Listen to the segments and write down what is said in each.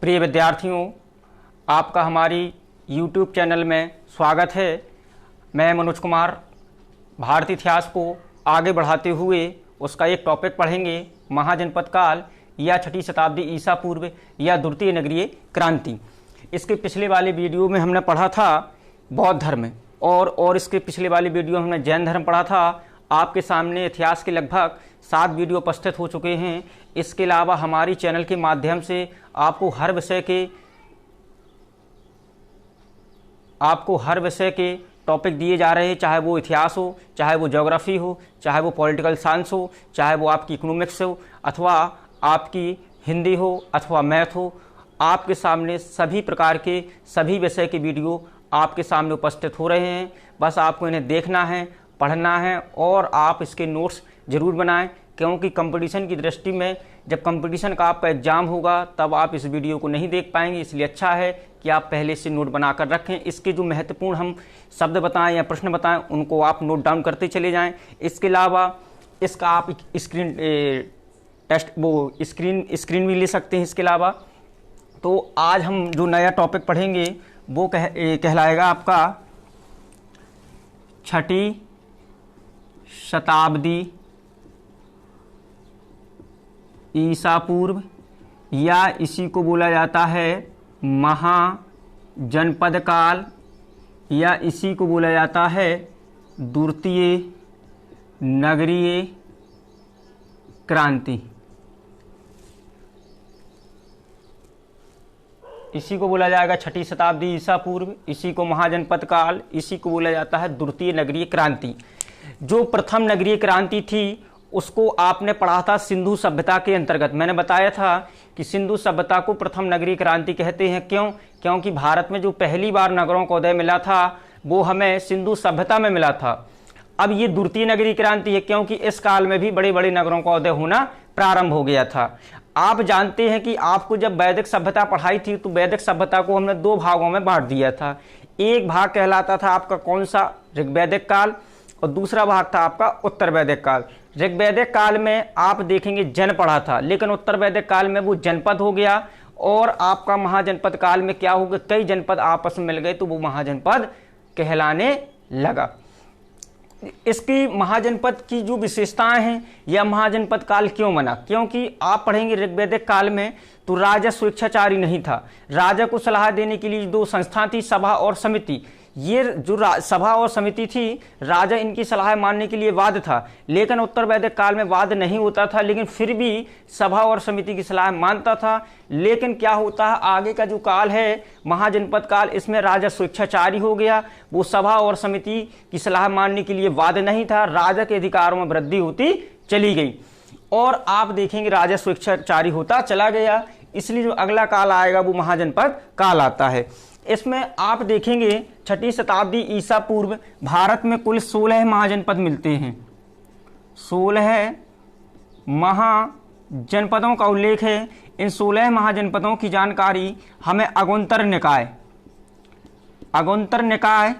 प्रिय विद्यार्थियों, आपका हमारी YouTube चैनल में स्वागत है। मैं मनोज कुमार। भारतीय इतिहास को आगे बढ़ाते हुए उसका एक टॉपिक पढ़ेंगे, महाजनपद काल या छठी शताब्दी ईसा पूर्व या द्वितीय नगरीय क्रांति। इसके पिछले वाले वीडियो में हमने पढ़ा था बौद्ध धर्म और इसके पिछले वाले वीडियो में हमने जैन धर्म पढ़ा था। आपके सामने इतिहास के लगभग 7 वीडियो उपस्थित हो चुके हैं। इसके अलावा हमारी चैनल के माध्यम से आपको हर विषय के टॉपिक दिए जा रहे हैं, चाहे वो इतिहास हो, चाहे वो ज्योग्राफी हो, चाहे वो पॉलिटिकल साइंस हो, चाहे वो आपकी इकोनॉमिक्स हो, अथवा आपकी हिंदी हो, अथवा मैथ हो। आपके सामने सभी प्रकार के सभी विषय के वीडियो आपके सामने उपस्थित हो रहे हैं। बस आपको इन्हें देखना है, पढ़ना है और आप इसके नोट्स जरूर बनाएं, क्योंकि कंपटीशन की दृष्टि में जब कंपटीशन का आपका एग्जाम होगा तब आप इस वीडियो को नहीं देख पाएंगे। इसलिए अच्छा है कि आप पहले से नोट बनाकर रखें। इसके जो महत्वपूर्ण हम शब्द बताएं या प्रश्न बताएं उनको आप नोट डाउन करते चले जाएं। इसके अलावा इसका आप स्क्रीन भी ले सकते हैं। इसके अलावा तो आज हम जो नया टॉपिक पढ़ेंगे वो कहलाएगा आपका छठी शताब्दी ईसा पूर्व या इसी को बोला जाता है महाजनपद काल या इसी को बोला जाता है द्वितीय नगरीय क्रांति। इसी को बोला जाएगा छठी शताब्दी ईसा पूर्व, इसी को महाजनपद काल, इसी को बोला जाता है द्वितीय नगरीय क्रांति। जो प्रथम नगरीय क्रांति थी उसको आपने पढ़ा था सिंधु सभ्यता के अंतर्गत। मैंने बताया था कि सिंधु सभ्यता को प्रथम नगरीय क्रांति कहते हैं। क्योंकि भारत में जो पहली बार नगरों का उदय मिला था वो हमें सिंधु सभ्यता में मिला था। अब ये द्वितीय नगरीय क्रांति है क्योंकि इस काल में भी बड़े बड़े नगरों का उदय होना प्रारंभ हो गया था। आप जानते हैं कि आपको जब वैदिक सभ्यता पढ़ाई थी तो वैदिक सभ्यता को हमने 2 भागों में बांट दिया था। एक भाग कहलाता था आपका कौन सा, ऋग्वैदिक काल, और दूसरा भाग था आपका उत्तर वैदिक काल। ऋग्वैदिक काल में आप देखेंगे जन पढ़ा था, लेकिन उत्तर वैदिक काल में वो जनपद हो गया। और आपका महाजनपद काल में क्या हो गया, कई जनपद आपस में मिल गए तो वो महाजनपद कहलाने लगा। इसकी महाजनपद की जो विशेषताएं हैं या महाजनपद काल क्यों बना, क्योंकि आप पढ़ेंगे ऋग्वैदिक काल में तो राजा स्वेच्छाचारी नहीं था। राजा को सलाह देने के लिए 2 संस्था थी, सभा और समिति। ये जो सभा और समिति थी, राजा इनकी सलाह मानने के लिए वाद था। लेकिन उत्तर वैदिक काल में वाद नहीं होता था, लेकिन फिर भी सभा और समिति की सलाह मानता था। लेकिन क्या होता है, आगे का जो काल है महाजनपद काल, इसमें राजा स्वेच्छाचारी हो गया। वो सभा और समिति की सलाह मानने के लिए वाद नहीं था, राजा के अधिकारों में वृद्धि होती चली गई और आप देखेंगे राजा स्वेच्छाचारी होता चला गया। इसलिए जो अगला काल आएगा वो महाजनपद काल आता है। इसमें आप देखेंगे छठी शताब्दी ईसा पूर्व भारत में कुल 16 महाजनपद मिलते हैं। 16 महाजनपदों का उल्लेख है। इन 16 महाजनपदों की जानकारी हमें अगुंतर निकाय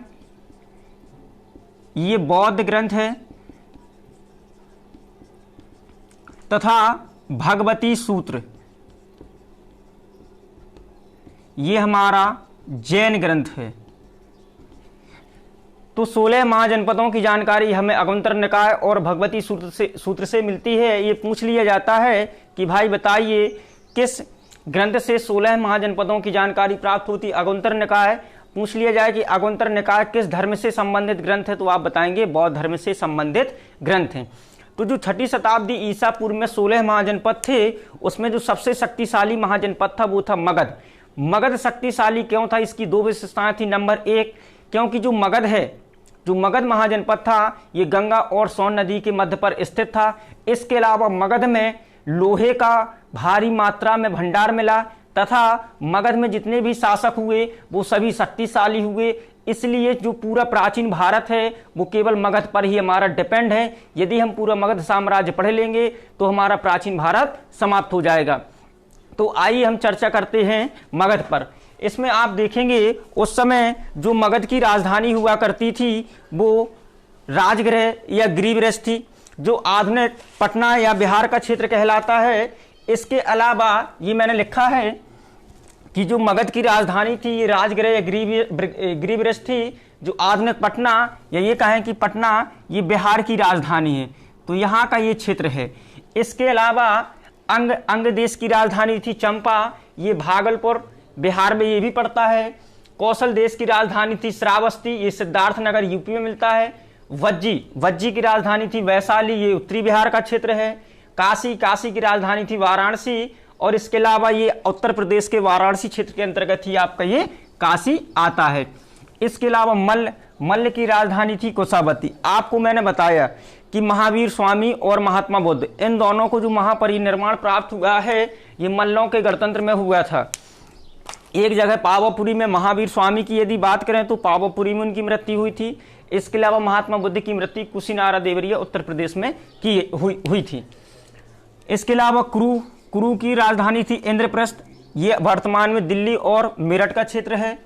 ये बौद्ध ग्रंथ है तथा भगवती सूत्र ये हमारा जैन ग्रंथ है। तो 16 महाजनपदों की जानकारी हमें अगुंतर निकाय और भगवती सूत्र से मिलती है। ये पूछ लिया जाता है कि भाई बताइए किस ग्रंथ से 16 महाजनपदों की जानकारी प्राप्त होती। अगुंतर निकाय पूछ लिया जाए कि अगुंतर निकाय किस धर्म से संबंधित ग्रंथ है, तो आप बताएंगे बौद्ध धर्म से संबंधित ग्रंथ हैं। तो जो छठी शताब्दी ईसा पूर्व में 16 महाजनपद थे, उसमें जो सबसे शक्तिशाली महाजनपद था वो था मगध। मगध शक्तिशाली क्यों था, इसकी 2 विशेषताएं थी। नंबर 1, क्योंकि जो मगध महाजनपद था ये गंगा और सोन नदी के मध्य पर स्थित था। इसके अलावा मगध में लोहे का भारी मात्रा में भंडार मिला तथा मगध में जितने भी शासक हुए वो सभी शक्तिशाली हुए। इसलिए जो पूरा प्राचीन भारत है वो केवल मगध पर ही हमारा डिपेंड है। यदि हम पूरा मगध साम्राज्य पढ़ लेंगे तो हमारा प्राचीन भारत समाप्त हो जाएगा। तो आइए हम चर्चा करते हैं मगध पर। इसमें आप देखेंगे उस समय जो मगध की राजधानी हुआ करती थी वो राजगृह या गृहरस थी, जो आधुनिक पटना या बिहार का क्षेत्र कहलाता है। इसके अलावा ये मैंने लिखा है कि जो मगध की राजधानी थी ये राजगृह या गृहबृहस्थ थी। जो आधुनिक पटना या ये कहें कि पटना ये बिहार की राजधानी है, तो यहाँ का ये क्षेत्र है। इसके अलावा अंग देश की राजधानी थी चंपा, ये भागलपुर बिहार में ये भी पड़ता है। कौशल देश की राजधानी थी श्रावस्ती, ये सिद्धार्थनगर यूपी में मिलता है। वज्जी की राजधानी थी वैशाली, ये उत्तरी बिहार का क्षेत्र है। काशी की राजधानी थी वाराणसी, और इसके अलावा ये उत्तर प्रदेश के वाराणसी क्षेत्र के अंतर्गत ही आपका ये काशी आता है। इसके अलावा मल्ल की राजधानी थी कुशावती। आपको मैंने बताया कि महावीर स्वामी और महात्मा बुद्ध, इन दोनों को जो महापरिनिर्वाण प्राप्त हुआ है ये मल्लों के गणतंत्र में हुआ था। एक जगह पावापुरी में महावीर स्वामी की यदि बात करें तो पावापुरी में उनकी मृत्यु हुई थी। इसके अलावा महात्मा बुद्ध की मृत्यु कुशीनारा देवरिया उत्तर प्रदेश में हुई थी। इसके अलावा कुरु की राजधानी थी इंद्रप्रस्थ, ये वर्तमान में दिल्ली और मेरठ का क्षेत्र है।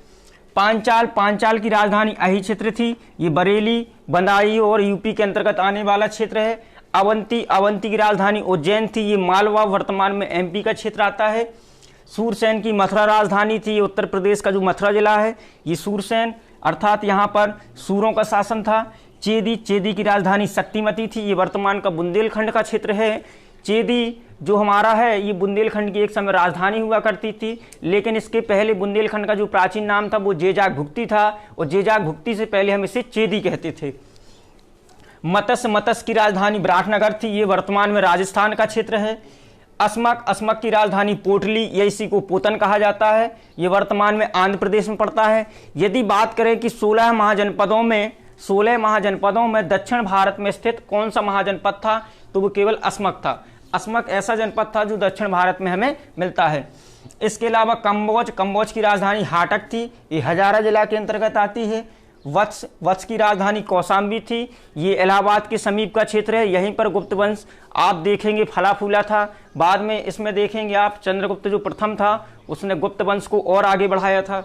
पांचाल की राजधानी अही क्षेत्र थी, ये बरेली, बदायूं और यूपी के अंतर्गत आने वाला क्षेत्र है। अवंती की राजधानी उज्जैन थी, ये मालवा वर्तमान में एमपी का क्षेत्र आता है। सूरसेन की मथुरा राजधानी थी, ये उत्तर प्रदेश का जो मथुरा जिला है ये सूरसेन, अर्थात यहाँ पर सूरों का शासन था। चेदी की राजधानी शक्तिमती थी, ये वर्तमान का बुंदेलखंड का क्षेत्र है। चेदी जो हमारा है ये बुंदेलखंड की एक समय राजधानी हुआ करती थी, लेकिन इसके पहले बुंदेलखंड का जो प्राचीन नाम था वो जेजाग भुक्ति था, और जेजाग भुक्ति से पहले हम इसे चेदी कहते थे। मतस की राजधानी विराटनगर थी, ये वर्तमान में राजस्थान का क्षेत्र है। असमक की राजधानी पोटली, या इसी को पोतन कहा जाता है, ये वर्तमान में आंध्र प्रदेश में पड़ता है। यदि बात करें कि 16 महाजनपदों में दक्षिण भारत में स्थित कौन सा महाजनपद था, तो वो केवल असमक था। असमक ऐसा जनपद था जो दक्षिण भारत में हमें मिलता है। इसके अलावा कंबोज की राजधानी हाटक थी, ये हजारा जिला के अंतर्गत आती है। वत्स की राजधानी कौशाम्बी थी, ये इलाहाबाद के समीप का क्षेत्र है। यहीं पर गुप्त वंश आप देखेंगे फला फूला था। बाद में इसमें देखेंगे आप चंद्रगुप्त जो प्रथम था उसने गुप्त वंश को और आगे बढ़ाया था।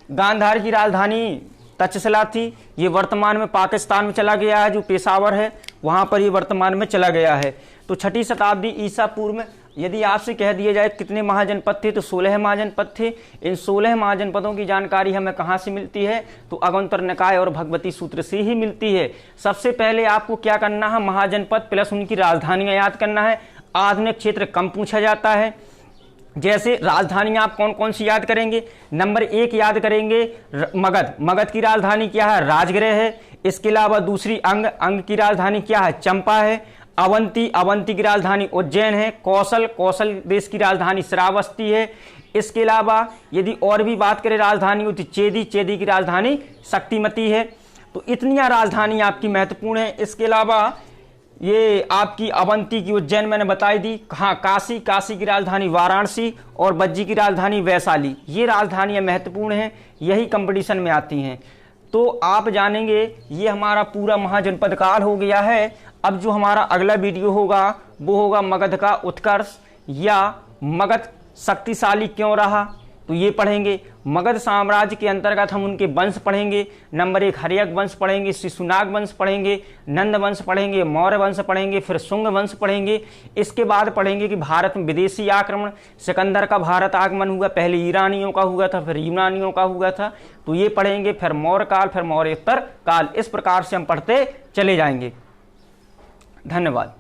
गांधार की राजधानी तक्षशिला थी, ये वर्तमान में पाकिस्तान में चला गया है, जो पेशावर है वहाँ पर ये वर्तमान में चला गया है। तो 6ठी शताब्दी ईसा पूर्व में यदि आपसे कह दिया जाए कितने महाजनपद थे, तो 16 महाजनपद थे। इन 16 महाजनपदों की जानकारी हमें कहाँ से मिलती है, तो अगंतर निकाय और भगवती सूत्र से ही मिलती है। सबसे पहले आपको क्या करना है, महाजनपद प्लस उनकी राजधानियाँ याद करना है। आधुनिक क्षेत्र कम पूछा जाता है। जैसे राजधानियाँ आप कौन कौन सी याद करेंगे, नंबर 1 याद करेंगे मगध की राजधानी क्या है, राजगृह है। इसके अलावा दूसरी अंग की राजधानी क्या है, चंपा है। अवंती की राजधानी उज्जैन है। कौशल देश की राजधानी श्रावस्ती है। इसके अलावा यदि और भी बात करें राजधानी तो चेदी की राजधानी शक्तिमती है। तो इतनी राजधानी आपकी महत्वपूर्ण है। इसके अलावा ये आपकी अवंती की उज्जैन मैंने बताई दी। हाँ, काशी की राजधानी वाराणसी और वज्जी की राजधानी वैशाली, ये राजधानियाँ महत्वपूर्ण हैं, यही कंपटीशन में आती हैं। तो आप जानेंगे ये हमारा पूरा महाजनपद काल हो गया है। अब जो हमारा अगला वीडियो होगा वो होगा मगध का उत्कर्ष या मगध शक्तिशाली क्यों रहा, तो ये पढ़ेंगे। मगध साम्राज्य के अंतर्गत हम उनके वंश पढ़ेंगे। नंबर 1 हर्यक वंश पढ़ेंगे, शिशुनाग वंश पढ़ेंगे, नंद वंश पढ़ेंगे, मौर्य वंश पढ़ेंगे, फिर शुंग वंश पढ़ेंगे। इसके बाद पढ़ेंगे कि भारत में विदेशी आक्रमण, सिकंदर का भारत आगमन हुआ, पहले ईरानियों का हुआ था फिर यूनानियों का हुआ था, तो ये पढ़ेंगे। फिर मौर्य काल, फिर मौर्योत्तर काल, इस प्रकार से हम पढ़ते चले जाएंगे। धन्यवाद।